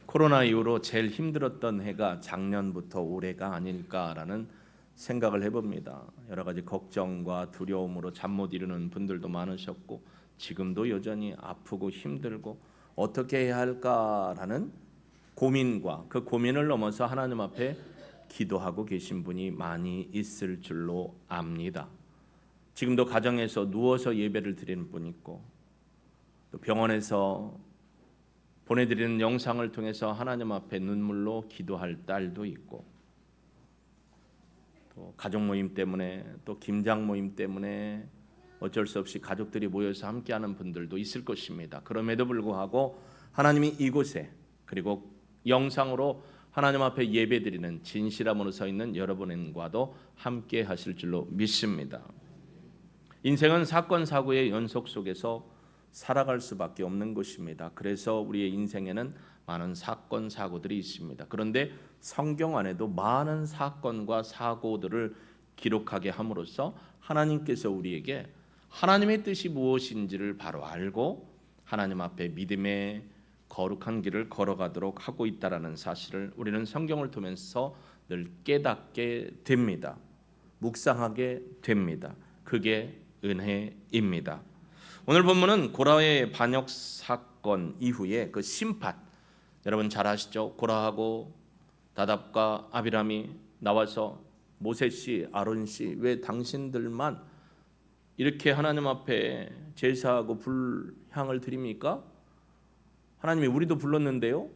코로나 이후로 제일 힘들었던 해가 작년부터 올해가 아닐까라는 생각을 해봅니다. 여러 가지 걱정과 두려움으로 잠 못 이루는 분들도 많으셨고 지금도 여전히 아프고 힘들고 어떻게 해야 할까라는 고민과 그 고민을 넘어서 하나님 앞에 기도하고 계신 분이 많이 있을 줄로 압니다. 지금도 가정에서 누워서 예배를 드리는 분 있고 또 병원에서 보내드리는 영상을 통해서 하나님 앞에 눈물로 기도할 딸도 있고 또 가족 모임 때문에 또 김장 모임 때문에 어쩔 수 없이 가족들이 모여서 함께하는 분들도 있을 것입니다. 그럼에도 불구하고 하나님이 이곳에 그리고 영상으로 하나님 앞에 예배드리는 진실함으로 서 있는 여러분과도 함께 하실 줄로 믿습니다. 인생은 사건 사고의 연속 속에서 살아갈 수밖에 없는 것입니다. 그래서 우리의 인생에는 많은 사건 사고들이 있습니다. 그런데 성경 안에도 많은 사건과 사고들을 기록하게 함으로써 하나님께서 우리에게 하나님의 뜻이 무엇인지를 바로 알고 하나님 앞에 믿음의 거룩한 길을 걸어가도록 하고 있다라는 사실을 우리는 성경을 통해서 늘 깨닫게 됩니다. 묵상하게 됩니다. 그게 은혜입니다. 오늘 본문은 고라의 반역 사건 이후에 그 심판, 여러분 잘 아시죠? 고라하고 다답과 아비람이 나와서 모세씨, 아론씨, 왜 당신들만 이렇게 하나님 앞에 제사하고 불향을 드립니까? 하나님이 우리도 불렀는데요?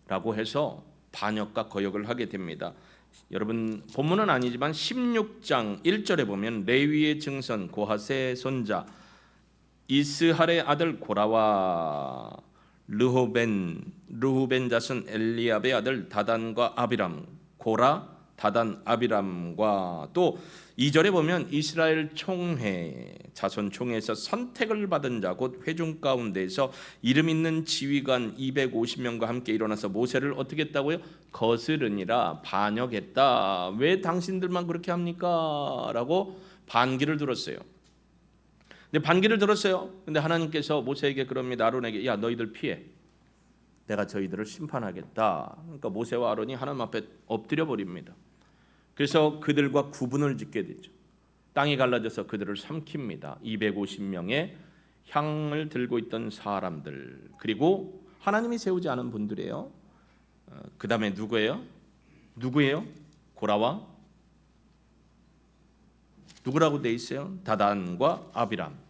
라고 해서 반역과 거역을 하게 됩니다. 여러분 본문은 아니지만 16장 1절에 보면 레위의 증손 고핫의 손자 이스할의 아들 고라와 르후벤 자손 엘리압의 아들 다단과 아비람, 고라, 다단, 아비람과 또 2절에 보면 이스라엘 총회, 자손 총회에서 선택을 받은 자 곧 회중 가운데에서 이름 있는 지휘관 250명과 함께 일어나서 모세를 어떻게 했다고요? 거스르니라 반역했다. 왜 당신들만 그렇게 합니까? 라고 반기를 들었어요. 근데 반기를 들었어요. 근데 하나님께서 모세에게 그럽니다. 아론에게 야 너희들 피해. 내가 저희들을 심판하겠다. 그러니까 모세와 아론이 하나님 앞에 엎드려 버립니다. 그래서 그들과 구분을 짓게 되죠. 땅이 갈라져서 그들을 삼킵니다. 250명의 향을 들고 있던 사람들 그리고 하나님이 세우지 않은 분들이에요. 그 다음에 누구예요? 고라와 누구라고 돼 있어요? 다단과 아비람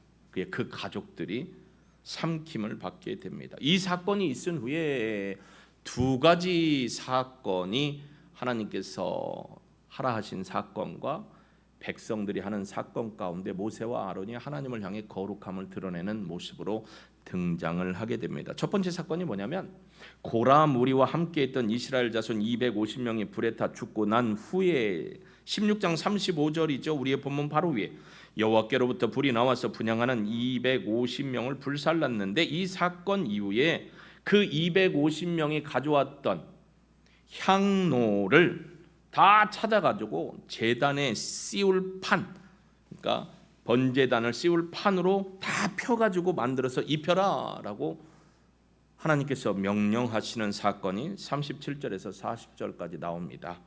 그 가족들이 삼킴을 받게 됩니다. 이 사건이 있은 후에 두 가지 사건이 하나님께서 하라 하신 사건과 백성들이 하는 사건 가운데 모세와 아론이 하나님을 향해 거룩함을 드러내는 모습으로 등장을 하게 됩니다. 첫 번째 사건이 뭐냐면 고라 무리와 함께 있던 이스라엘 자손 250명이 불에 타 죽고 난 후에 16장 35절이죠. 우리의 본문 바로 위에 여호와께로부터 불이 나와서 분향하는 250명을 불살랐는데 이 사건 이후에 그 250명이 가져왔던 향로를 다 찾아가지고 제단에 씌울 판, 그러니까 번제단을 씌울 판으로 다 펴가지고 만들어서 입혀라라고 하나님께서 명령하시는 사건이 37절에서 40절까지 나옵니다.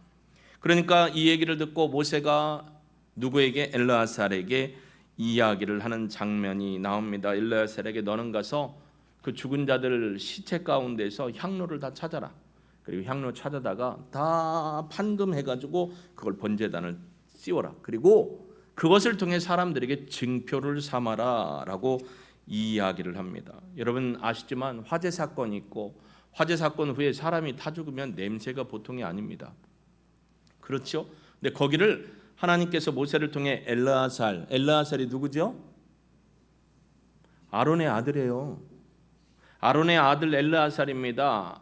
그러니까 이 얘기를 듣고 모세가 누구에게? 엘르아살에게 이야기를 하는 장면이 나옵니다. 엘르아살에게 너는 가서 그 죽은 자들 시체 가운데서 향로를 다 찾아라. 그리고 향로 찾아다가 다 판금해가지고 그걸 번제단을 씌워라. 그리고 그것을 통해 사람들에게 증표를 삼아라라고 이야기를 합니다. 여러분 아시지만 화재 사건이 있고 화재 사건 후에 사람이 타 죽으면 냄새가 보통이 아닙니다. 그렇죠? 근데 거기를 하나님께서 모세를 통해 엘르아살이 누구죠? 아론의 아들이에요. 아론의 아들 엘르아살입니다.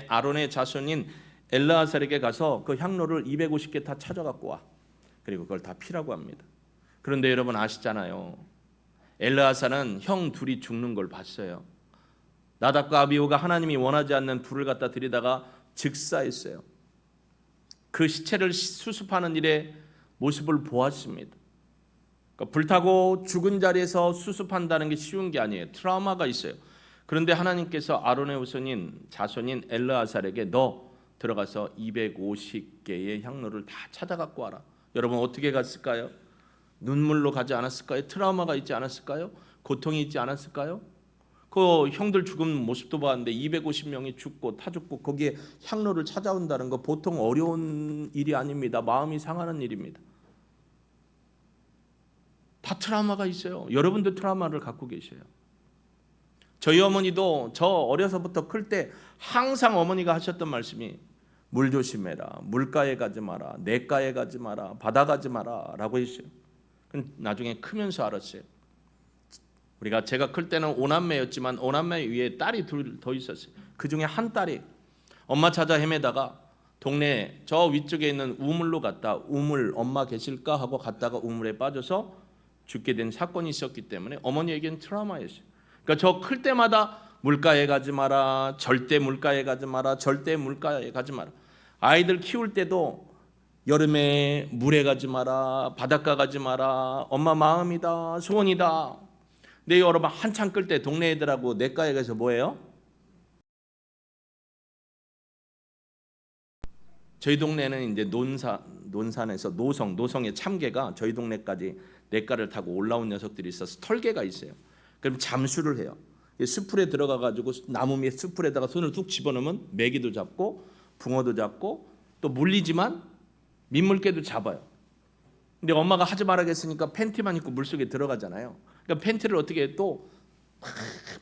아론의 자손인 엘르아살에게 가서 그 향로를 250개 다 찾아갖고 와. 그리고 그걸 다 피라고 합니다. 그런데 여러분 아시잖아요. 엘르아살은 형 둘이 죽는 걸 봤어요. 나답과 아비후가 하나님이 원하지 않는 불을 갖다 들이다가 즉사했어요. 그 시체를 수습하는 일에 모습을 보았습니다. 그러니까 불타고 죽은 자리에서 수습한다는 게 쉬운 게 아니에요. 트라우마가 있어요. 그런데 하나님께서 아론의 후손인 자손인 엘르아살에게 너 들어가서 250개의 향로를 다 찾아갖고 와라. 여러분 어떻게 갔을까요? 눈물로 가지 않았을까요? 트라우마가 있지 않았을까요? 고통이 있지 않았을까요? 그 형들 죽은 모습도 봤는데 250명이 죽고 타 죽고 거기에 향로를 찾아온다는 거 보통 어려운 일이 아닙니다. 마음이 상하는 일입니다. 다 트라우마가 있어요. 여러분도 트라우마를 갖고 계셔요. 저희 어머니도 저 어려서부터 클 때 항상 어머니가 하셨던 말씀이 물 조심해라, 물가에 가지 마라, 냇가에 가지 마라, 바다 가지 마라 라고 했어요. 나중에 크면서 알았어요. 제가 클 때는 5남매였지만 5남매 위에 딸이 둘 더 있었어요. 그 중에 한 딸이 엄마 찾아 헤매다가 동네 저 위쪽에 있는 우물로 갔다 우물 엄마 계실까 하고 갔다가 우물에 빠져서 죽게 된 사건이 있었기 때문에 어머니에겐 트라우마였어요. 그러니까 저 클 때마다 물가에 가지 마라, 절대 물가에 가지 마라, 절대 물가에 가지 마라. 아이들 키울 때도 여름에 물에 가지 마라, 바닷가 가지 마라, 엄마 마음이다, 소원이다. 근데 여러분 한창 끌 때 동네 애들하고 냇가에 가서 뭐해요? 저희 동네는 이제 논산에서 노성의 참개가 저희 동네까지 냇가를 타고 올라온 녀석들이 있어서 털개가 있어요. 그럼 잠수를 해요. 수풀에 들어가 가지고 나무 밑에 수풀에다가 손을 툭 집어넣으면 메기도 잡고 붕어도 잡고 또 물리지만 민물개도 잡아요. 근데 엄마가 하지 말라겠으니까 팬티만 입고 물속에 들어가잖아요. 그러니까 팬티를 어떻게 해? 또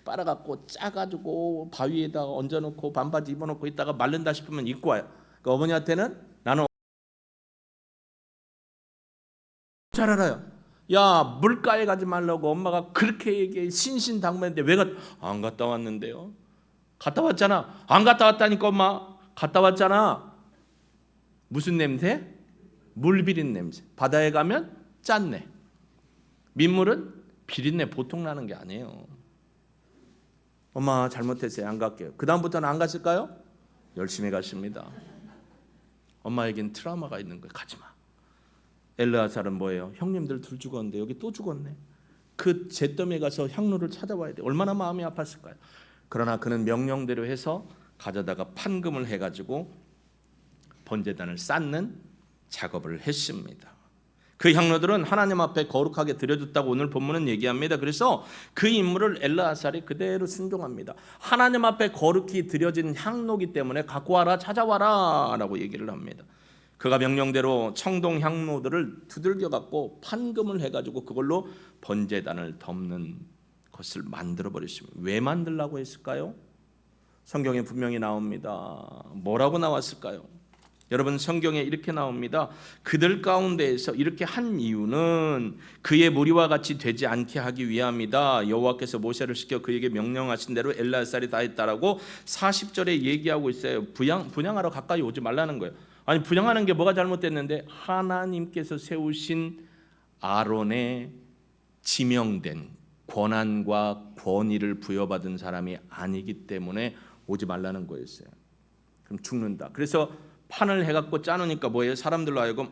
빨아갖고 짜가지고 바위에다 얹어놓고 반바지 입어놓고 있다가 마른다 싶으면 입고 와요. 그러니까 어머니한테는 나는 잘 알아요. 야 물가에 가지 말라고 엄마가 그렇게 얘기해 신신당부했는데 왜 안 갔다 왔는데요? 갔다 왔잖아. 안 갔다 왔다니까 엄마. 갔다 왔잖아. 무슨 냄새? 물 비린 냄새. 바다에 가면 짠내. 민물은 비린내 보통 나는 게 아니에요. 엄마 잘못했어요. 안 갈게요. 그 다음부터는 안 갔을까요? 열심히 갔습니다. 엄마에겐 트라우마가 있는 거예요. 가지 마. 엘르아살은 뭐예요? 형님들 둘 죽었는데 여기 또 죽었네. 그 잿더미에 가서 향로를 찾아와야 돼. 얼마나 마음이 아팠을까요? 그러나 그는 명령대로 해서 가져다가 판금을 해가지고 번제단을 쌓는 작업을 했습니다. 그 향로들은 하나님 앞에 거룩하게 드려졌다고 오늘 본문은 얘기합니다. 그래서 그 임무를 엘르아살이 그대로 순종합니다. 하나님 앞에 거룩히 드려진 향로기 때문에 갖고 와라, 찾아와라 라고 얘기를 합니다. 그가 명령대로 청동 향로들을 두들겨 갖고 판금을 해가지고 그걸로 번제단을 덮는 것을 만들어 버렸습니다. 왜 만들라고 했을까요? 성경에 분명히 나옵니다. 뭐라고 나왔을까요? 여러분 성경에 이렇게 나옵니다. 그들 가운데에서 이렇게 한 이유는 그의 무리와 같이 되지 않게 하기 위함이다. 여호와께서 모세를 시켜 그에게 명령하신 대로 엘르아살이 다 했다라고 40절에 얘기하고 있어요. 분향하러 가까이 오지 말라는 거예요. 아니 분향하는 게 뭐가 잘못됐는데 하나님께서 세우신 아론의 지명된 권한과 권위를 부여받은 사람이 아니기 때문에 오지 말라는 거였어요. 그럼 죽는다. 그래서 판을 해갖고 짜놓으니까 뭐예요? 사람들로 하여금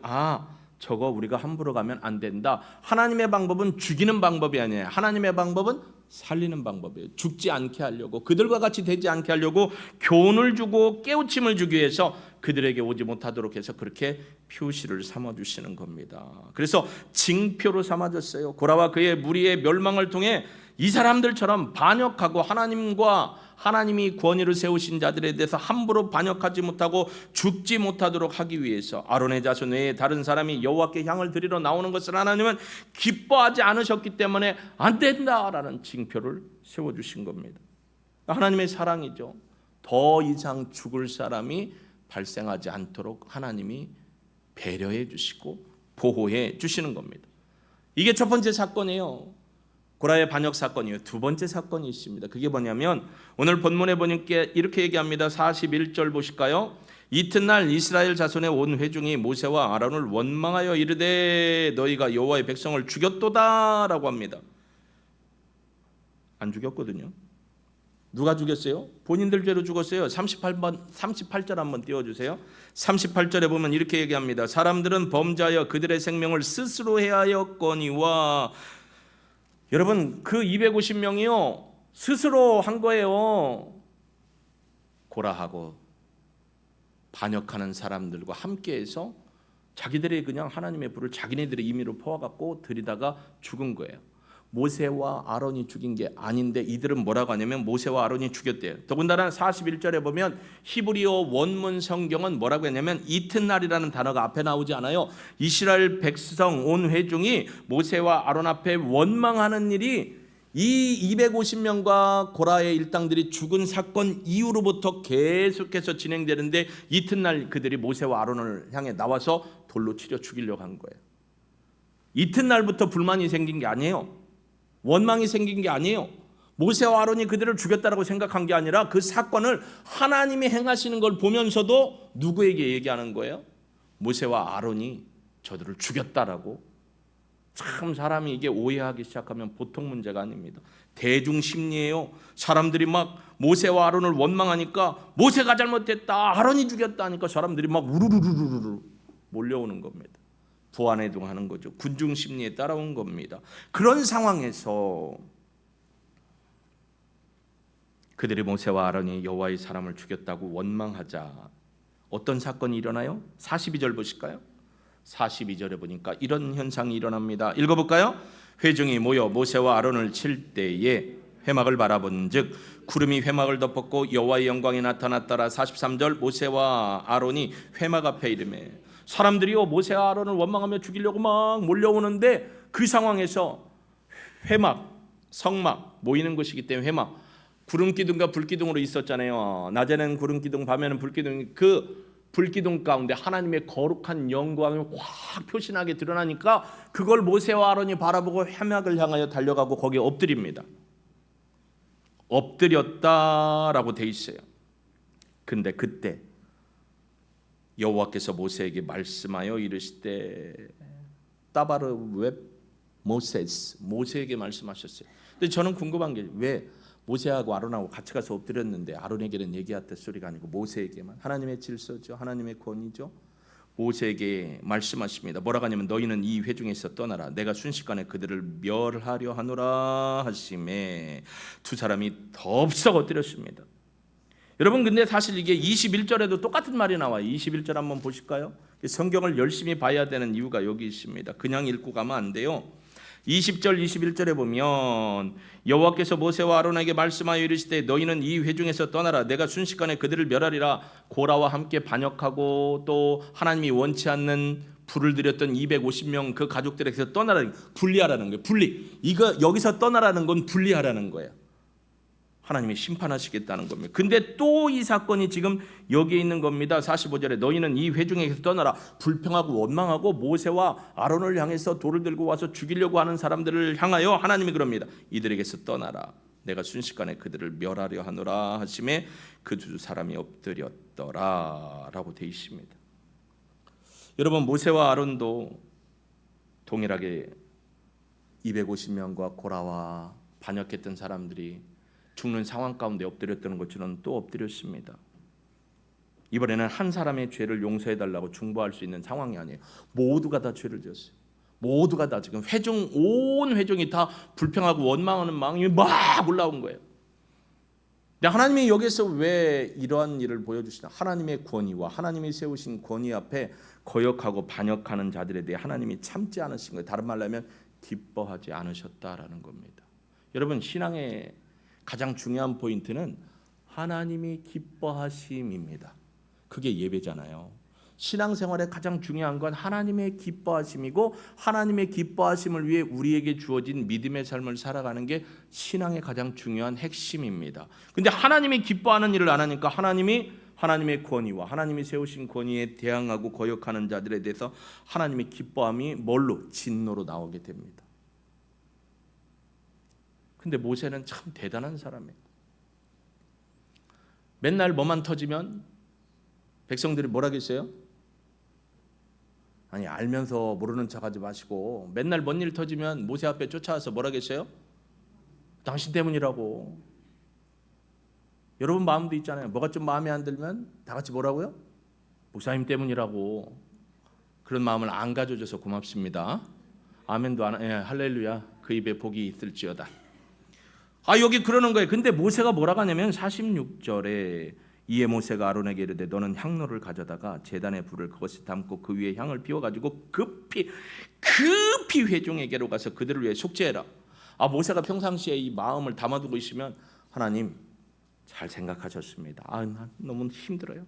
저거 우리가 함부로 가면 안 된다. 하나님의 방법은 죽이는 방법이 아니에요. 하나님의 방법은 살리는 방법이에요. 죽지 않게 하려고, 그들과 같이 되지 않게 하려고 교훈을 주고 깨우침을 주기 위해서 그들에게 오지 못하도록 해서 그렇게 표시를 삼아주시는 겁니다. 그래서 징표로 삼아줬어요. 고라와 그의 무리의 멸망을 통해 이 사람들처럼 반역하고 하나님이 권위를 세우신 자들에 대해서 함부로 반역하지 못하고 죽지 못하도록 하기 위해서 아론의 자손 외에 다른 사람이 여호와께 향을 드리러 나오는 것을 하나님은 기뻐하지 않으셨기 때문에 안 된다라는 징표를 세워주신 겁니다. 하나님의 사랑이죠. 더 이상 죽을 사람이 발생하지 않도록 하나님이 배려해 주시고 보호해 주시는 겁니다. 이게 첫 번째 사건이에요. 고라의 반역 사건이에요. 두 번째 사건이 있습니다. 그게 뭐냐면 오늘 본문에 보니까 이렇게 얘기합니다. 41절 보실까요? 이튿날 이스라엘 자손의 온 회중이 모세와 아론을 원망하여 이르되 너희가 여호와의 백성을 죽였도다라고 합니다. 안 죽였거든요. 누가 죽였어요? 본인들 죄로 죽었어요. 38절 한번 띄워주세요. 38절에 보면 이렇게 얘기합니다. 사람들은 범죄하여 그들의 생명을 스스로 해하였거니와. 여러분 그 250명이요 스스로 한 거예요. 고라하고 반역하는 사람들과 함께해서 자기들이 그냥 하나님의 불을 자기네들의 임의로 퍼와갖고 들이다가 죽은 거예요. 모세와 아론이 죽인 게 아닌데 이들은 뭐라고 하냐면 모세와 아론이 죽였대요. 더군다나 41절에 보면 히브리어 원문 성경은 뭐라고 했냐면 이튿날이라는 단어가 앞에 나오지 않아요. 이스라엘 백성 온 회중이 모세와 아론 앞에 원망하는 일이 이 250명과 고라의 일당들이 죽은 사건 이후로부터 계속해서 진행되는데 이튿날 그들이 모세와 아론을 향해 나와서 돌로 치려 죽이려고 한 거예요. 이튿날부터 불만이 생긴 게 아니에요. 원망이 생긴 게 아니에요. 모세와 아론이 그들을 죽였다라고 생각한 게 아니라 그 사건을 하나님이 행하시는 걸 보면서도 누구에게 얘기하는 거예요? 모세와 아론이 저들을 죽였다라고. 참 사람이 이게 오해하기 시작하면 보통 문제가 아닙니다. 대중 심리예요. 사람들이 막 모세와 아론을 원망하니까 모세가 잘못했다, 아론이 죽였다 하니까 사람들이 막 우르르르르 몰려오는 겁니다. 부안해동하는 거죠. 군중 심리에 따라온 겁니다. 그런 상황에서 그들이 모세와 아론이 여호와의 사람을 죽였다고 원망하자 어떤 사건이 일어나요? 42절 보실까요? 42절에 보니까 이런 현상이 일어납니다. 읽어볼까요? 회중이 모여 모세와 아론을 칠 때에 회막을 바라본즉 구름이 회막을 덮었고 여호와의 영광이 나타났더라. 43절 모세와 아론이 회막 앞에 이르매 사람들이요 모세와 아론을 원망하며 죽이려고 막 몰려오는데 그 상황에서 회막, 성막 모이는 곳이기 때문에 회막 구름기둥과 불기둥으로 있었잖아요. 낮에는 구름기둥, 밤에는 불기둥. 그 불기둥 가운데 하나님의 거룩한 영광이 확 표신하게 드러나니까 그걸 모세와 아론이 바라보고 회막을 향하여 달려가고 거기에 엎드립니다. 엎드렸다라고 돼 있어요. 근데 그때 여호와께서 모세에게 말씀하여 이르시되 따바르 웹 모세스 모세에게 말씀하셨어요. 근데 저는 궁금한 게 왜 모세하고 아론하고 같이 가서 엎드렸는데 아론에게는 얘기했다 소리가 아니고 모세에게만. 하나님의 질서죠. 하나님의 권위죠. 모세에게 말씀하십니다. 뭐라고 하냐면 너희는 이 회중에서 떠나라. 내가 순식간에 그들을 멸하려 하노라 하심에 두 사람이 덥석 엎드렸습니다. 여러분 근데 사실 이게 21절에도 똑같은 말이 나와요. 21절 한번 보실까요? 성경을 열심히 봐야 되는 이유가 여기 있습니다. 그냥 읽고 가면 안 돼요. 20절 21절에 보면 여호와께서 모세와 아론에게 말씀하여 이르시되 너희는 이 회중에서 떠나라. 내가 순식간에 그들을 멸하리라. 고라와 함께 반역하고 또 하나님이 원치 않는 불을 들였던 250명 그 가족들에게서 떠나라. 분리하라는 거예요. 분리. 이거 여기서 떠나라는 건 분리하라는 거예요. 하나님이 심판하시겠다는 겁니다. 근데 또 이 사건이 지금 여기에 있는 겁니다. 45절에 너희는 이 회중에서 떠나라. 불평하고 원망하고 모세와 아론을 향해서 돌을 들고 와서 죽이려고 하는 사람들을 향하여 하나님이 그럽니다. 이들에게서 떠나라. 내가 순식간에 그들을 멸하려 하노라 하심에 그 두 사람이 엎드렸더라 라고 되어 있습니다. 여러분 모세와 아론도 동일하게 250명과 고라와 반역했던 사람들이 죽는 상황 가운데 엎드렸다는 것처럼 또 엎드렸습니다. 이번에는 한 사람의 죄를 용서해달라고 중보할 수 있는 상황이 아니에요. 모두가 다 죄를 지었어요. 모두가 다 지금 온 회중이 다 불평하고 원망하는 마음이 막 올라온 거예요. 근데 하나님이 여기서 왜 이러한 일을 보여주시나? 하나님의 권위와 하나님이 세우신 권위 앞에 거역하고 반역하는 자들에 대해 하나님이 참지 않으신 거예요. 다른 말로 하면 기뻐하지 않으셨다라는 겁니다. 여러분 신앙의 가장 중요한 포인트는 하나님이 기뻐하심입니다. 그게 예배잖아요. 신앙생활의 가장 중요한 건 하나님의 기뻐하심이고 하나님의 기뻐하심을 위해 우리에게 주어진 믿음의 삶을 살아가는 게 신앙의 가장 중요한 핵심입니다. 근데 하나님이 기뻐하는 일을 안 하니까 하나님의 권위와 하나님이 세우신 권위에 대항하고 거역하는 자들에 대해서 하나님의 기뻐함이 뭘로? 진노로 나오게 됩니다. 근데 모세는 참 대단한 사람이에요. 맨날 뭐만 터지면 백성들이 뭐라겠어요? 아니 알면서 모르는 척하지 마시고 맨날 뭔 일 터지면 모세 앞에 쫓아와서 뭐라겠어요? 당신 때문이라고. 여러분 마음도 있잖아요. 뭐가 좀 마음에 안 들면 다 같이 뭐라고요? 목사님 때문이라고. 그런 마음을 안 가져줘서 고맙습니다. 아멘도 안. 예, 할렐루야. 그 입에 복이 있을지어다. 여기 그러는 거예요. 근데 모세가 뭐라고 하냐면 46절에 이에 모세가 아론에게 이르되 너는 향로를 가져다가 제단의 불을 그것에 담고 그 위에 향을 피워가지고 급히 회중에게로 가서 그들을 위해 속죄해라. 모세가 평상시에 이 마음을 담아두고 있으면 하나님 잘 생각하셨습니다. 난 너무 힘들어요.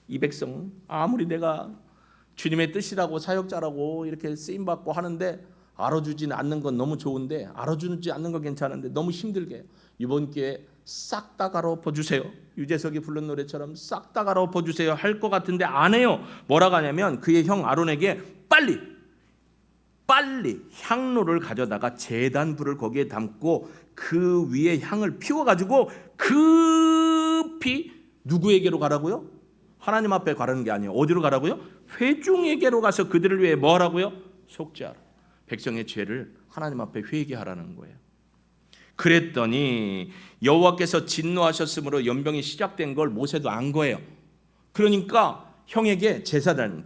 이 백성 아무리 내가 주님의 뜻이라고 사역자라고 이렇게 쓰임받고 하는데 알아주지는 않는 건 너무 좋은데 알아주지 않는 건 괜찮은데 너무 힘들게 이번 기회에 싹 다 갈아엎어 주세요. 유재석이 부른 노래처럼 싹 다 갈아엎어 주세요 할 것 같은데 안 해요. 뭐라고 하냐면 그의 형 아론에게 빨리 향로를 가져다가 제단 불을 거기에 담고 그 위에 향을 피워가지고 급히 누구에게로 가라고요? 하나님 앞에 가라는 게 아니에요. 어디로 가라고요? 회중에게로 가서 그들을 위해 뭐 하라고요? 속죄하라. 백성의 죄를 하나님 앞에 회개하라는 거예요. 그랬더니 여호와께서 진노하셨으므로 연병이 시작된 걸 모세도 안 거예요. 그러니까 형에게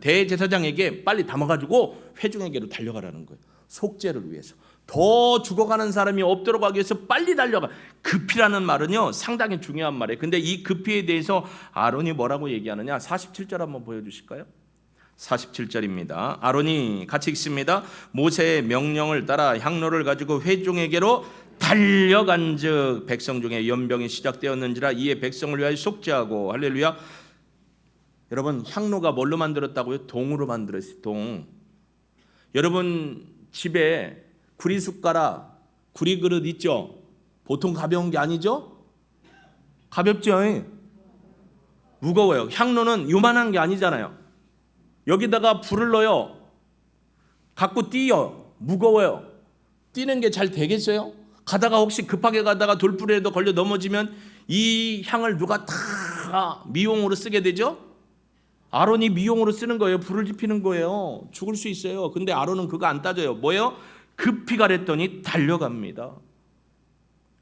대제사장에게 빨리 담아가지고 회중에게로 달려가라는 거예요. 속죄를 위해서. 더 죽어가는 사람이 없도록 하기 위해서 빨리 달려가. 급히라는 말은요 상당히 중요한 말이에요. 근데 이 급히에 대해서 아론이 뭐라고 얘기하느냐 47절 한번 보여주실까요? 47절입니다. 아론이 같이 읽습니다. 모세의 명령을 따라 향로를 가지고 회중에게로 달려간즉 백성 중에 연병이 시작되었는지라 이에 백성을 위하여 속죄하고 할렐루야. 여러분 향로가 뭘로 만들었다고요? 동으로 만들었어요. 동. 여러분 집에 구리 숟가락, 구리 그릇 있죠? 보통 가벼운 게 아니죠? 가볍죠? 무거워요. 향로는 요만한 게 아니잖아요. 여기다가 불을 넣어요. 갖고 뛰어. 무거워요. 뛰는 게 잘 되겠어요? 가다가 혹시 급하게 가다가 돌부리에도 걸려 넘어지면 이 향을 누가 다 미용으로 쓰게 되죠? 아론이 미용으로 쓰는 거예요. 불을 지피는 거예요. 죽을 수 있어요. 근데 아론은 그거 안 따져요. 뭐예요? 급히 가랬더니 달려갑니다.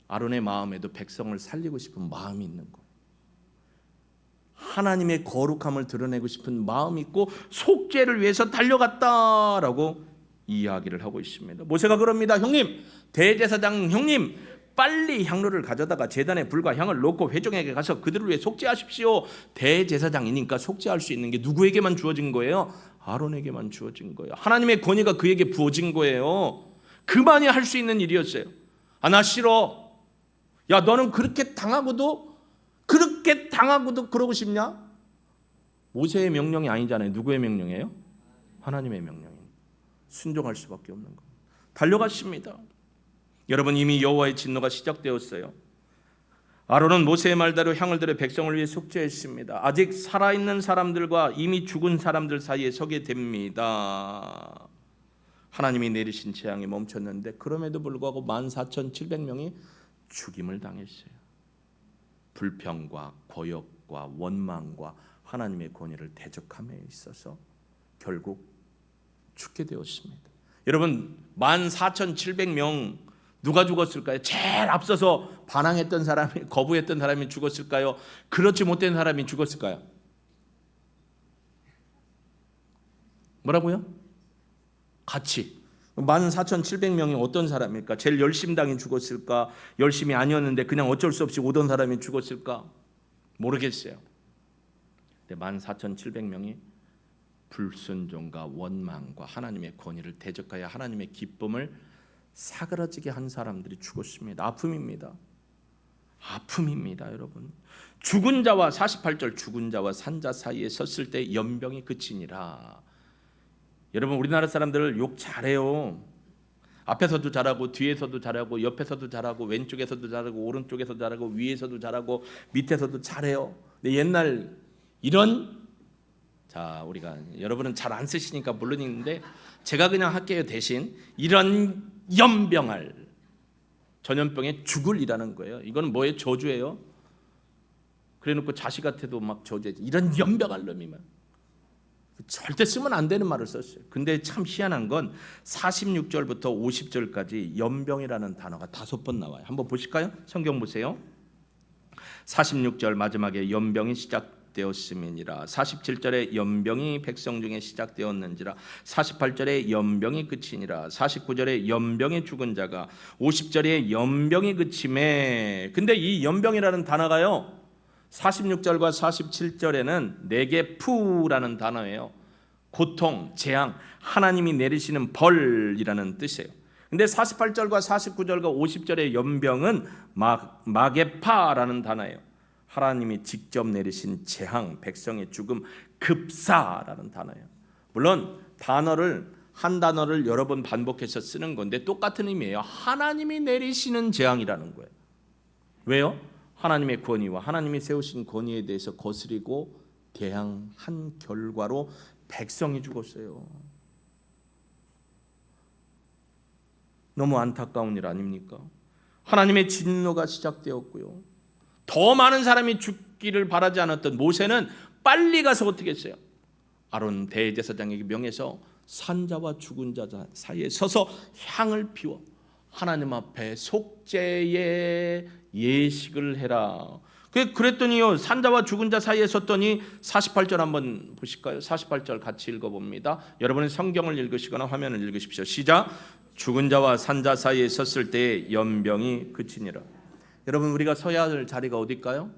아론의 마음에도 백성을 살리고 싶은 마음이 있는 거예요. 하나님의 거룩함을 드러내고 싶은 마음이 있고 속죄를 위해서 달려갔다라고 이야기를 하고 있습니다. 모세가 그럽니다. 형님, 대제사장 형님, 빨리 향로를 가져다가 제단에 불과 향을 놓고 회중에게 가서 그들을 위해 속죄하십시오. 대제사장이니까 속죄할 수 있는 게 누구에게만 주어진 거예요? 아론에게만 주어진 거예요. 하나님의 권위가 그에게 부어진 거예요. 그만이 할 수 있는 일이었어요. 나 싫어. 야, 너는 그렇게 당하고도 그러고 싶냐? 모세의 명령이 아니잖아요. 누구의 명령이에요? 하나님의 명령입니다. 순종할 수밖에 없는 겁니다. 달려갔습니다. 여러분 이미 여호와의 진노가 시작되었어요. 아론은 모세의 말대로 향을 들여 백성을 위해 속죄했습니다. 아직 살아있는 사람들과 이미 죽은 사람들 사이에 서게 됩니다. 하나님이 내리신 재앙이 멈췄는데 그럼에도 불구하고 14,700명이 죽임을 당했어요. 불평과 거역과 원망과 하나님의 권위를 대적함에 있어서 결국 죽게 되었습니다. 여러분 14,700명 누가 죽었을까요? 제일 앞서서 반항했던 사람이, 거부했던 사람이 죽었을까요? 그렇지 못된 사람이 죽었을까요? 뭐라고요? 같이 14,700명이 어떤 사람일까? 제일 열심당이 죽었을까? 열심이 아니었는데 그냥 어쩔 수 없이 오던 사람이 죽었을까? 모르겠어요. 근데 14,700명이 불순종과 원망과 하나님의 권위를 대적하여 하나님의 기쁨을 사그라지게 한 사람들이 죽었습니다. 아픔입니다. 여러분. 죽은 자와 48절 죽은 자와 산자 사이에 섰을 때 연병이 그치니라. 여러분 우리나라 사람들 욕 잘해요. 앞에서도 잘하고 뒤에서도 잘하고 옆에서도 잘하고 왼쪽에서도 잘하고 오른쪽에서도 잘하고 위에서도 잘하고 밑에서도 잘해요. 근데 옛날 이런 우리가 여러분은 잘 안 쓰시니까 모르는데 제가 그냥 할게요. 대신 이런 연병할 전염병에 죽을이라는 거예요. 이건 뭐예요? 저주예요. 그래놓고 자식한테도 막 저주해. 이런 연병할 놈이만 절대 쓰면 안 되는 말을 썼어요. 근데 참 희한한 건 46절부터 50절까지 연병이라는 단어가 5번 나와요. 한번 보실까요? 성경 보세요. 46절 마지막에 연병이 시작되었음이니라. 47절에 연병이 백성 중에 시작되었는지라. 48절에 연병이 그치니라. 49절에 연병에 죽은 자가, 50절에 연병이 그침에. 근데 이 연병이라는 단어가요 46절과 47절에는 네게푸라는 단어예요. 고통, 재앙, 하나님이 내리시는 벌이라는 뜻이에요. 근데 48절과 49절과 50절의 연병은 마게파라는 단어예요. 하나님이 직접 내리신 재앙, 백성의 죽음, 급사라는 단어예요. 물론 한 단어를 여러 번 반복해서 쓰는 건데 똑같은 의미예요. 하나님이 내리시는 재앙이라는 거예요. 왜요? 하나님의 권위와 하나님이 세우신 권위에 대해서 거스리고 대항한 결과로 백성이 죽었어요. 너무 안타까운 일 아닙니까? 하나님의 진노가 시작되었고요. 더 많은 사람이 죽기를 바라지 않았던 모세는 빨리 가서 어떻게 했어요? 아론 대제사장에게 명해서 산자와 죽은 자 사이에 서서 향을 피워 하나님 앞에 속죄의 예식을 해라. 그랬더니요, 산자와 죽은 자 사이에 섰더니 48절 한번 보실까요? 48절 같이 읽어봅니다. 여러분은 성경을 읽으시거나 화면을 읽으십시오. 시작. 죽은 자와 산자 사이에 섰을 때 연병이 그치니라. 여러분, 우리가 서야 할 자리가 어딜까요?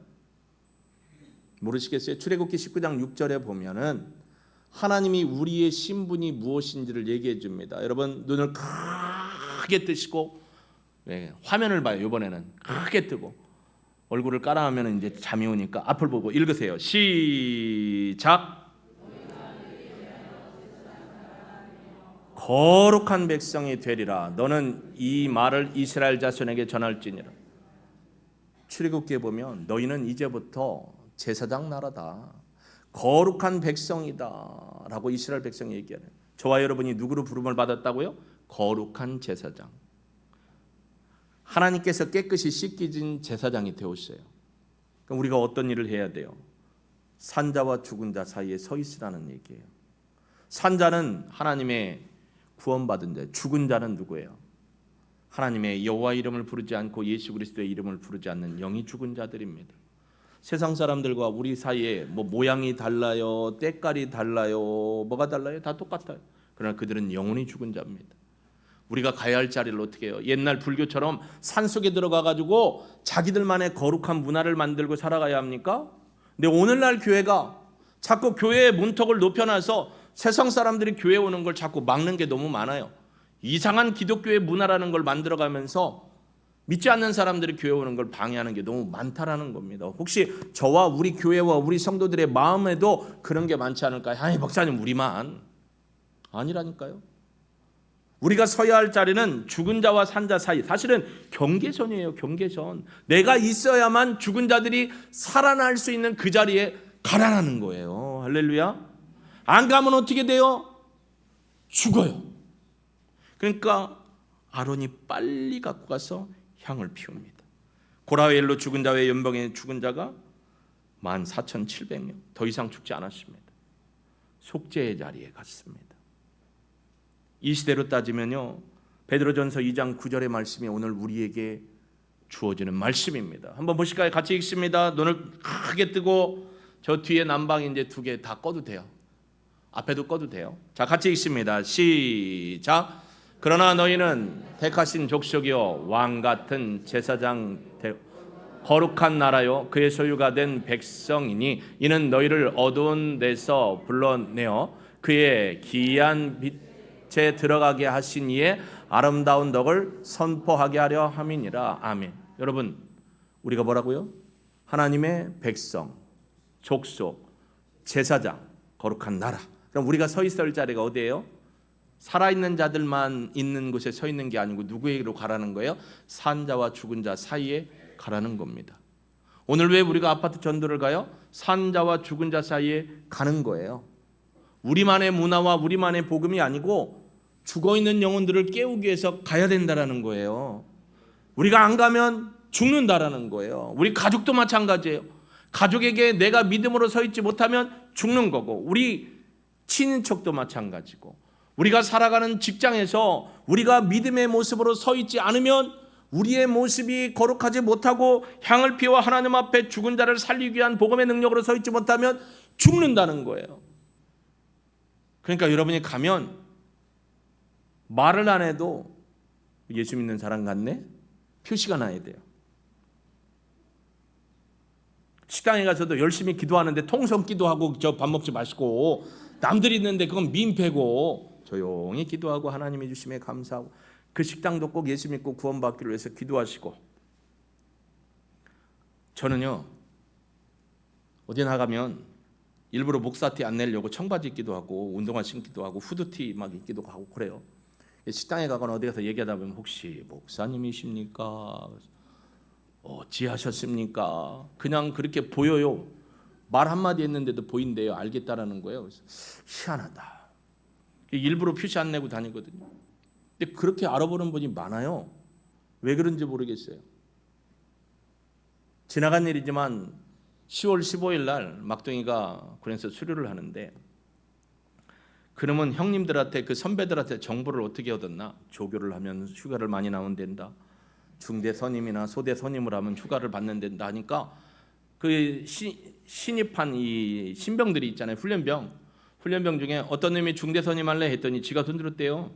모르시겠어요? 출애굽기 19장 6절에 보면은 하나님이 우리의 신분이 무엇인지를 얘기해 줍니다. 여러분, 눈을 크게 뜨시고 화면을 봐요. 이번에는 크게 뜨고 얼굴을 깔아하면 이제 잠이 오니까 앞을 보고 읽으세요. 시작. 거룩한 백성이 되리라. 너는 이 말을 이스라엘 자손에게 전할지니라. 출애굽기에 보면 너희는 이제부터 제사장 나라다, 거룩한 백성이다 라고 이스라엘 백성이 얘기하는. 저와 여러분이 누구로 부름을 받았다고요? 거룩한 제사장. 하나님께서 깨끗이 씻기진 제사장이 되었어요. 그럼 우리가 어떤 일을 해야 돼요? 산자와 죽은 자 사이에 서 있으라는 얘기예요. 산자는 하나님의 구원받은 자, 죽은 자는 누구예요? 하나님의 여호와 이름을 부르지 않고 예수 그리스도의 이름을 부르지 않는 영이 죽은 자들입니다. 세상 사람들과 우리 사이에 모양이 달라요, 때깔이 달라요, 뭐가 달라요? 다 똑같아요. 그러나 그들은 영혼이 죽은 자입니다. 우리가 가야 할 자리를 어떻게 해요? 옛날 불교처럼 산속에 들어가 가지고 자기들만의 거룩한 문화를 만들고 살아가야 합니까? 근데 오늘날 교회가 자꾸 교회의 문턱을 높여놔서 세상 사람들이 교회에 오는 걸 자꾸 막는 게 너무 많아요. 이상한 기독교의 문화라는 걸 만들어가면서 믿지 않는 사람들이 교회 오는 걸 방해하는 게 너무 많다라는 겁니다. 혹시 저와 우리 교회와 우리 성도들의 마음에도 그런 게 많지 않을까요? 아니, 목사님 우리만. 아니라니까요. 우리가 서야 할 자리는 죽은 자와 산자 사이, 사실은 경계선이에요. 경계선. 내가 있어야만 죽은 자들이 살아날 수 있는 그 자리에 가라는 거예요. 할렐루야. 안 가면 어떻게 돼요? 죽어요. 그러니까 아론이 빨리 갖고 가서 향을 피웁니다. 고라엘로 죽은 자 외에 연병에 죽은 자가 14,700명. 더 이상 죽지 않았습니다. 속죄의 자리에 갔습니다. 이 시대로 따지면요, 베드로전서 2장 9절의 말씀이 오늘 우리에게 주어지는 말씀입니다. 한번 보실까요? 같이 읽습니다. 눈을 크게 뜨고 저 뒤에 난방이 이제 2개 다 꺼도 돼요. 앞에도 꺼도 돼요. 자, 같이 읽습니다. 시작. 그러나 너희는 택하신 족속이요 왕 같은 제사장 거룩한 나라요 그의 소유가 된 백성이니 이는 너희를 어두운 데서 불러내어 그의 기이한 빛에 들어가게 하신 이의 아름다운 덕을 선포하게 하려 함이니라. 아멘. 여러분, 우리가 뭐라고요? 하나님의 백성, 족속, 제사장, 거룩한 나라. 그럼 우리가 서 있을 자리가 어디예요? 살아있는 자들만 있는 곳에 서 있는 게 아니고 누구에게로 가라는 거예요? 산자와 죽은 자 사이에 가라는 겁니다. 오늘 왜 우리가 아파트 전도를 가요? 산자와 죽은 자 사이에 가는 거예요. 우리만의 문화와 우리만의 복음이 아니고 죽어있는 영혼들을 깨우기 위해서 가야 된다라는 거예요. 우리가 안 가면 죽는다라는 거예요. 우리 가족도 마찬가지예요. 가족에게 내가 믿음으로 서 있지 못하면 죽는 거고, 우리 친인척도 마찬가지고, 우리가 살아가는 직장에서 우리가 믿음의 모습으로 서 있지 않으면 우리의 모습이 거룩하지 못하고 향을 피워 하나님 앞에 죽은 자를 살리기 위한 복음의 능력으로 서 있지 못하면 죽는다는 거예요. 그러니까 여러분이 가면 말을 안 해도 예수 믿는 사람 같네? 표시가 나야 돼요. 식당에 가서도 열심히 기도하는데 통성 기도하고 저 밥 먹지 마시고, 남들이 있는데 그건 민폐고 조용히 기도하고 하나님이 주심에 감사하고, 그 식당도 꼭 예수 믿고 구원받기를 위해서 기도하시고. 저는요, 어디 나가면 일부러 목사티 안 내려고 청바지 입기도 하고 운동화 신기도 하고 후드티 막 입기도 하고 그래요. 식당에 가거나 어디 가서 얘기하다 보면 혹시 목사님이십니까? 어찌하셨습니까? 그냥 그렇게 보여요. 말 한마디 했는데도 보인대요. 알겠다라는 거예요. 그래서 희한하다. 일부러 표시 안 내고 다니거든요. 근데 그렇게 알아보는 분이 많아요. 왜 그런지 모르겠어요. 지나간 일이지만 10월 15일 날 막둥이가 군에서 수료를 하는데, 그러면 형님들한테, 그 선배들한테 정보를 어떻게 얻었나? 조교를 하면 휴가를 많이 나온 된다. 중대 선임이나 소대 선임을 하면 휴가를 받는 된다 하니까, 그 신입한 이 신병들이 있잖아요. 훈련병 중에 어떤 놈이 중대 선임 할래 했더니 지가 돈 들었대요.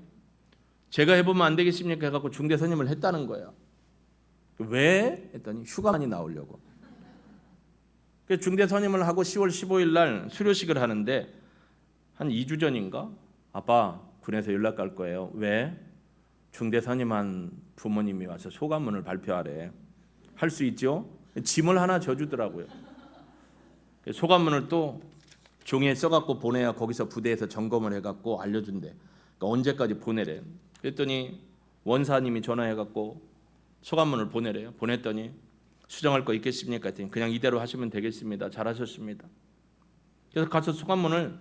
제가 해보면 안 되겠습니까? 해갖고 중대 선임을 했다는 거예요. 왜? 했더니 휴가만이 나오려고. 중대 선임을 하고 10월 15일 날 수료식을 하는데, 한 2주 전인가? 아빠 군에서 연락 갈 거예요. 왜? 중대 선임한 부모님이 와서 소감문을 발표하래. 할 수 있죠? 짐을 하나 져주더라고요. 소감문을 또 종이에 써갖고 보내야 거기서 부대에서 점검을 해갖고 알려준대. 그러니까 언제까지 보내래. 그랬더니 원사님이 전화해갖고 소감문을 보내래요. 보냈더니 수정할 거 있겠습니까? 했더니 그냥 이대로 하시면 되겠습니다. 잘하셨습니다. 그래서 가서 소감문을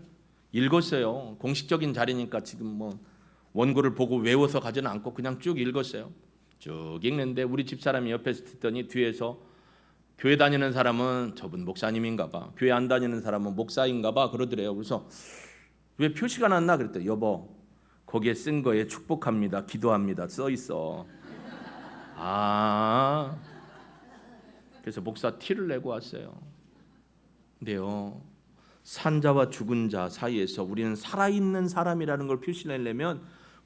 읽었어요. 공식적인 자리니까 지금 뭐 원고를 보고 외워서 가지는 않고 그냥 쭉 읽었어요. 쭉 읽는데 우리 집사람이 옆에서 듣더니 뒤에서 교회 다니는 사람은 저분 목사님인가 봐, 교회 안 다니는 사람은 목사인가 봐 그러더래요. 그래서 왜 표시가 났나 그랬더니 여보 거기에 쓴 거에 축복합니다, 기도합니다 써 있어. 아, 그래서 목사 티를 내고 왔어요. 근데요, 산자와 죽은 자 사이에서 우리는 살아있는 사람이라는 걸 표시내려면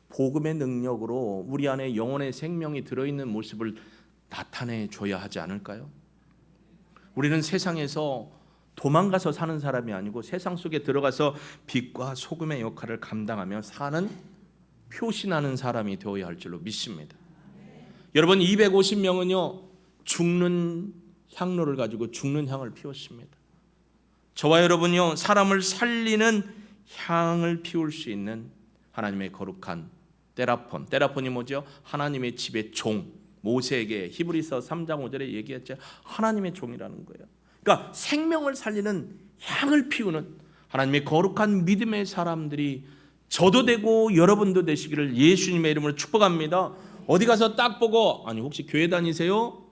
복음의 능력으로 우리 안에 영혼의 생명이 들어있는 모습을 나타내줘야 하지 않을까요? 우리는 세상에서 도망가서 사는 사람이 아니고 세상 속에 들어가서 빛과 소금의 역할을 감당하며 사는, 표시나는 사람이 되어야 할 줄로 믿습니다. 여러분, 250명은요 죽는 향로를 가지고 죽는 향을 피웠습니다. 저와 여러분요 사람을 살리는 향을 피울 수 있는 하나님의 거룩한 테라폰이 뭐죠? 하나님의 집의 종. 모세에게 히브리서 3장 5절에 얘기했죠. 하나님의 종이라는 거예요. 그러니까 생명을 살리는 향을 피우는 하나님의 거룩한 믿음의 사람들이 저도 되고 여러분도 되시기를 예수님의 이름으로 축복합니다. 어디 가서 딱 보고 아니 혹시 교회 다니세요?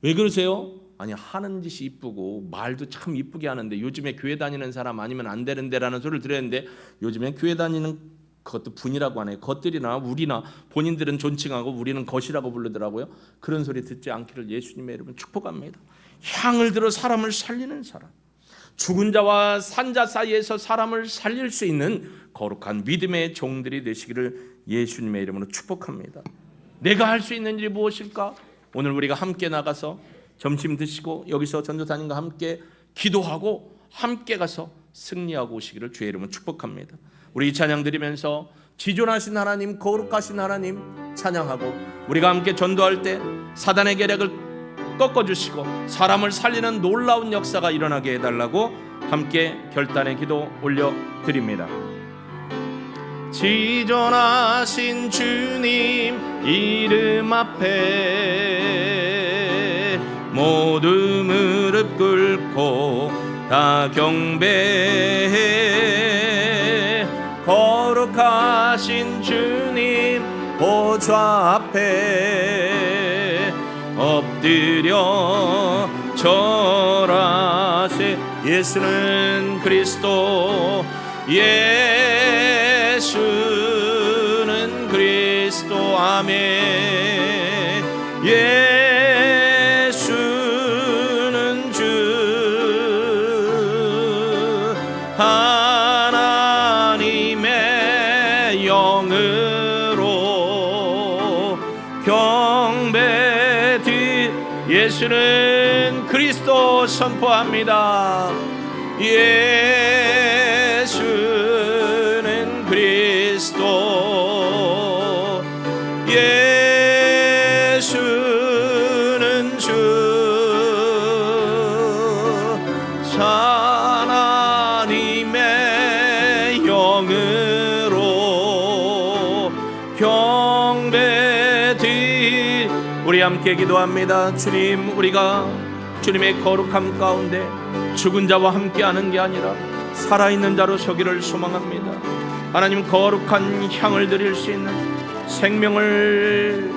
왜 그러세요? 아니 하는 짓이 이쁘고 말도 참 이쁘게 하는데 요즘에 교회 다니는 사람 아니면 안 되는데라는 소리를 들었는데, 요즘에 교회 다니는 그것도 분이라고 하네요. 것들이나 우리나 본인들은 존칭하고 우리는 것이라고 부르더라고요. 그런 소리 듣지 않기를 예수님의 이름으로 축복합니다. 향을 들어 사람을 살리는 사람, 죽은 자와 산 자 사이에서 사람을 살릴 수 있는 거룩한 믿음의 종들이 되시기를 예수님의 이름으로 축복합니다. 내가 할 수 있는 일이 무엇일까? 오늘 우리가 함께 나가서 점심 드시고 여기서 전도사님과 함께 기도하고 함께 가서 승리하고 오시기를 주의 이름으로 축복합니다. 우리 이 찬양 드리면서 지존하신 하나님, 거룩하신 하나님 찬양하고 우리가 함께 전도할 때 사단의 계략을 꺾어주시고 사람을 살리는 놀라운 역사가 일어나게 해달라고 함께 결단의 기도 올려드립니다. 지존하신 주님 이름 앞에 모두 무릎 꿇고 다 경배해. 거룩하신 주님 보좌 앞에 엎드려 절하세. 예수는 그리스도, 예수는 그리스도, 아멘. 예수는 주 하나님의 영으로 경배드 예수는 그리스도 선포합니다. 예수는 그리스도 예수는 주 하나님의 영으로 경배드 우리 함께 기도합니다. 주님, 우리가 주님의 거룩함 가운데 죽은 자와 함께하는 게 아니라 살아있는 자로 서기를 소망합니다. 하나님, 거룩한 향을 드릴 수 있는 생명을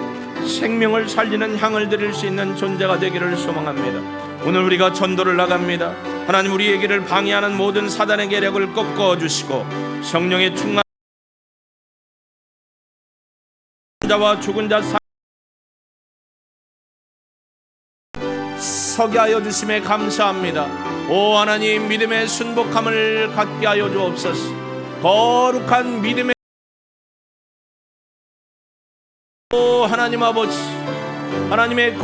살리는 향을 드릴 수 있는 존재가 되기를 소망합니다. 오늘 우리가 전도를 나갑니다. 하나님, 우리의 길을 방해하는 모든 사단의 계략을 꺾어 주시고 성령의 충만 자와 죽은 자 서게 하여 주심에 감사합니다. 오 하나님, 믿음의 순복함을 갖게 하여 주옵소서. 거룩한 믿음의 오 하나님 아버지, 하나님의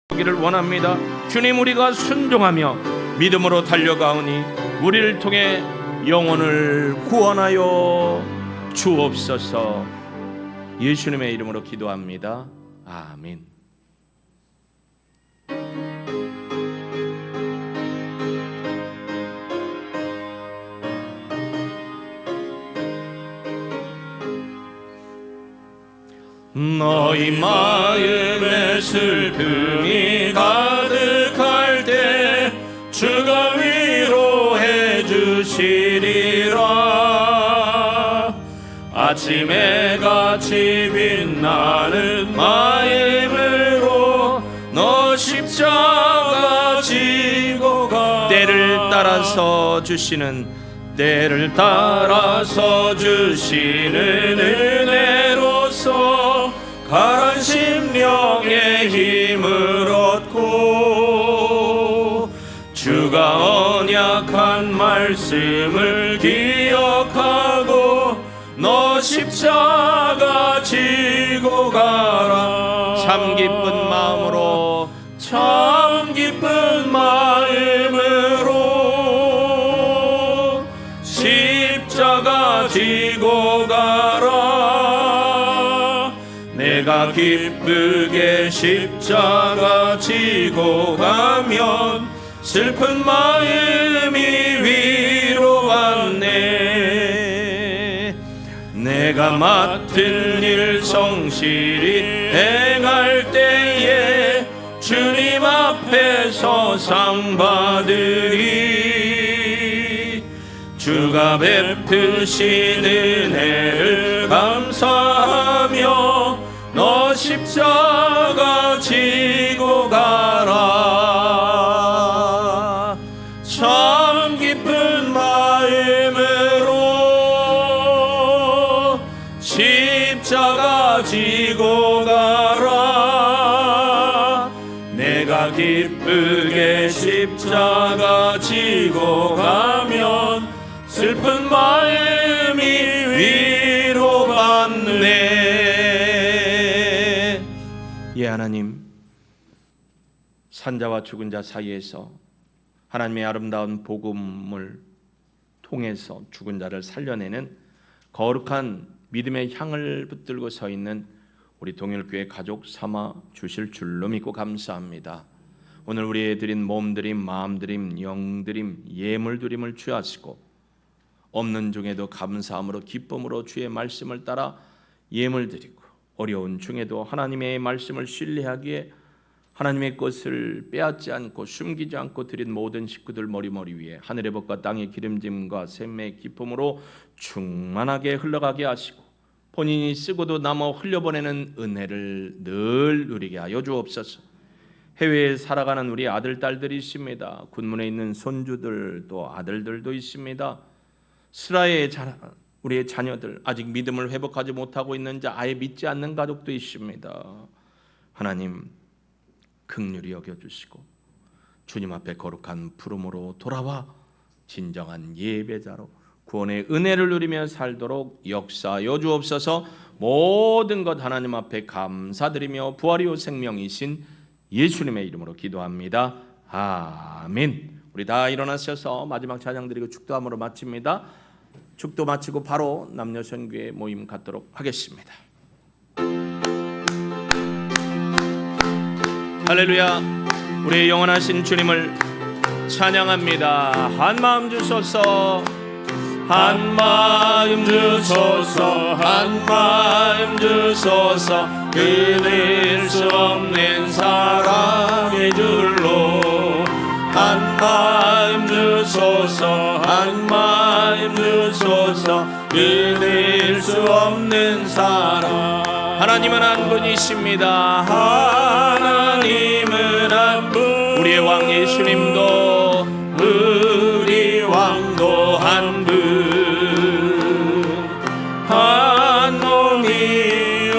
거기를 원합니다. 주님, 우리가 순종하며 믿음으로 달려가오니 우리를 통해 영혼을 구원하여 주옵소서. 예수님의 이름으로 기도합니다. 아멘. 너희 마음에 슬픔이 가득할 때 주가 위로해 주시리라. 아침에 같이 빛나는 마음으로 너 십자가 지고 가. 때를 따라서 주시는 은혜로서 가란 심령의 힘을 얻고 주가 언약한 말씀을 기억하고 너 십자가 지고 가라. 참 기쁜 마음으로 십자가 지고 가라. 내가 기쁘게 십자가 지고 가면 슬픈 마음이 위로받네. 내가 맡은 일 성실히 행할 때에 주님 앞에서 상 받으리. 주가 베푸신 은혜를 감사하며 너 십자가 지고 가라. 참 기쁜 마음으로 십자가 지고 가라. 내가 기쁘게 십자가 지고 가면 슬픈 마음이 위로받네. 예, 하나님, 산자와 죽은 자 사이에서 하나님의 아름다운 복음을 통해서 죽은 자를 살려내는 거룩한 믿음의 향을 붙들고 서 있는 우리 동일교회 가족 삼아 주실 줄로 믿고 감사합니다. 오늘 우리의 드린 몸드림, 마음드림, 영드림, 예물드림을 취하시고 없는 중에도 감사함으로 기쁨으로 주의 말씀을 따라 예물드리고 어려운 중에도 하나님의 말씀을 신뢰하기에 하나님의 것을 빼앗지 않고 숨기지 않고 드린 모든 식구들 머리머리 위에 하늘의 복과 땅의 기름짐과 샘의 기쁨으로 충만하게 흘러가게 하시고 본인이 쓰고도 남아 흘려보내는 은혜를 늘 누리게 하여 주옵소서. 해외에 살아가는 우리 아들, 딸들이 있습니다. 군문에 있는 손주들 또 아들들도 있습니다. 스라에 우리의 자녀들 아직 믿음을 회복하지 못하고 있는 자, 아예 믿지 않는 가족도 있습니다. 하나님 긍휼히 여겨주시고 주님 앞에 거룩한 부름으로 돌아와 진정한 예배자로 구원의 은혜를 누리며 살도록 역사여 주옵소서. 모든 것 하나님 앞에 감사드리며 부활이요 생명이신 예수님의 이름으로 기도합니다. 아멘. 우리 다 일어나셔서 마지막 찬양 드리고 축도함으로 마칩니다. 축도 마치고 바로 남녀 선교회 모임 갖도록 하겠습니다. 할렐루야. 우리의 영원하신 주님을 찬양합니다. 한 마음 주소서, 한 마음 주소서, 한 마음 주소서. 끊을 수 없는 사랑의 줄로 한 마음 주소서, 한 마음 주소서. 끊을 수 없는 사랑. 하나님은 한 분이십니다. 하나님은 한 분. 우리의 왕 예수님도, 우리 왕도 한 분. 한 몸이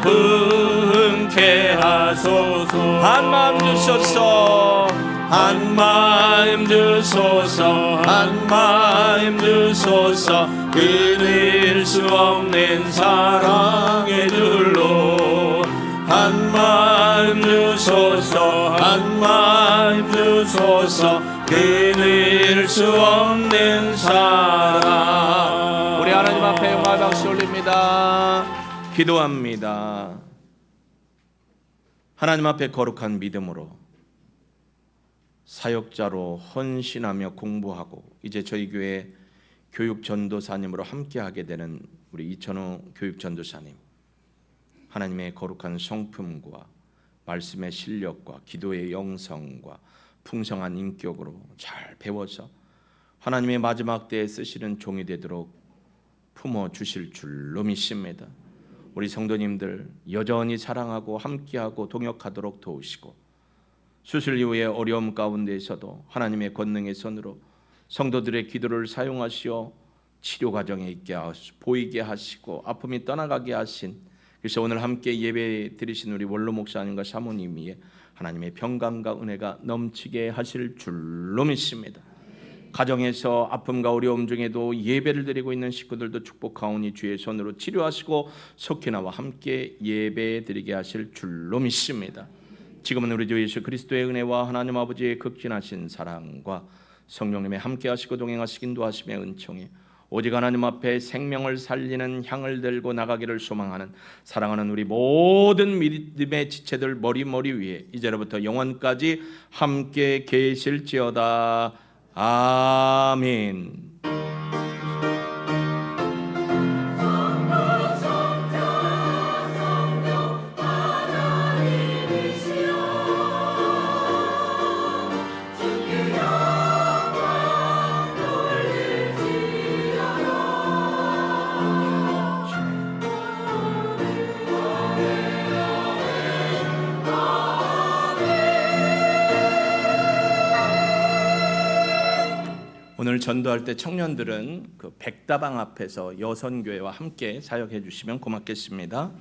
부흥케 하소서. 한 마음 주소서, 한 마음 주소서, 한 마음 주소서. 끊을 수 없는 사랑의 줄로 한 마음 주소서, 한 마음 주소서. 끊을 수 없는 사랑. 우리 하나님 앞에 영광의 박수 올립니다. 기도합니다. 하나님 앞에 거룩한 믿음으로 사역자로 헌신하며 공부하고 이제 저희 교회 교육전도사님으로 함께하게 되는 우리 이천호 교육전도사님, 하나님의 거룩한 성품과 말씀의 실력과 기도의 영성과 풍성한 인격으로 잘 배워서 하나님의 마지막 때에 쓰시는 종이 되도록 품어주실 줄로 믿습니다. 우리 성도님들 여전히 사랑하고 함께하고 동역하도록 도우시고 수술 이후의 어려움 가운데에서도 하나님의 권능의 손으로 성도들의 기도를 사용하시어 치료 과정에 있게 하시고 보이게 하시고 아픔이 떠나가게 하신, 그래서 오늘 함께 예배 드리신 우리 원로 목사님과 사모님 위에 하나님의 평강과 은혜가 넘치게 하실 줄로 믿습니다. 가정에서 아픔과 어려움 중에도 예배를 드리고 있는 식구들도 축복하오니 주의 손으로 치료하시고 속히나와 함께 예배 드리게 하실 줄로 믿습니다. 지금은 우리 주 예수 그리스도의 은혜와 하나님 아버지의 극진하신 사랑과 성령님의 함께 하시고 동행하시기 인도하심의 은총이 오직 하나님 앞에 생명을 살리는 향을 들고 나가기를 소망하는 사랑하는 우리 모든 믿음의 지체들 머리 위에 이제로부터 영원까지 함께 계실지어다. 아멘. 오늘 전도할 때 청년들은 그 백다방 앞에서 여선교회와 함께 사역해 주시면 고맙겠습니다.